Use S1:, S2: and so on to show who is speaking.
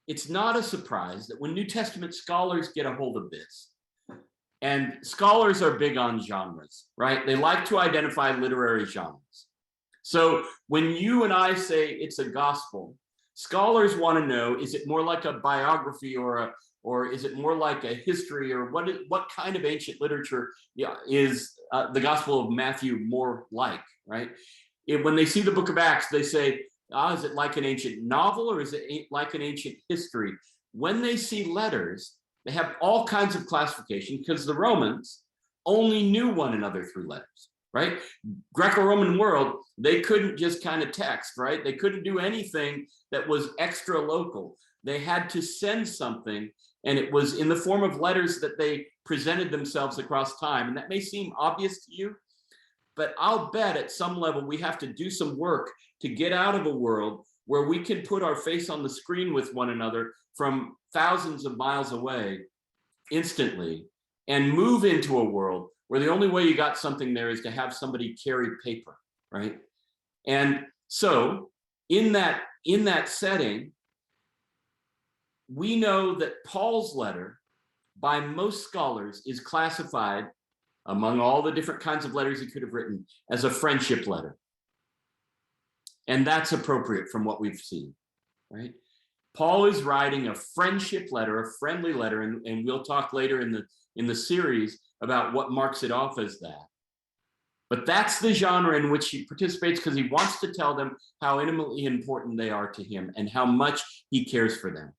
S1: it's not a surprise that when New Testament scholars get a hold of this, and scholars are big on genres, right? They like to identify literary genres. So when you and I say it's a gospel, scholars want to know, is it more like a biography or is it more like a history, or what kind of ancient literature is the Gospel of Matthew more like, right? When they see the book of Acts, they say, is it like an ancient novel or is it like an ancient history? When they see letters, they have all kinds of classification because the Romans only knew one another through letters, right? Greco-Roman world, they couldn't just kind of text, right? They couldn't do anything that was extra local. They had to send something, and it was in the form of letters that they presented themselves across time. And that may seem obvious to you, but I'll bet at some level we have to do some work to get out of a world where we can put our face on the screen with one another from thousands of miles away instantly and move into a world where the only way you got something there is to have somebody carry paper, right? And so in that setting, we know that Paul's letter, by most scholars, is classified among all the different kinds of letters he could have written as a friendship letter. And that's appropriate from what we've seen, right? Paul is writing a friendship letter, a friendly letter, and we'll talk later in the series about what marks it off as that. But that's the genre in which he participates because he wants to tell them how intimately important they are to him and how much he cares for them.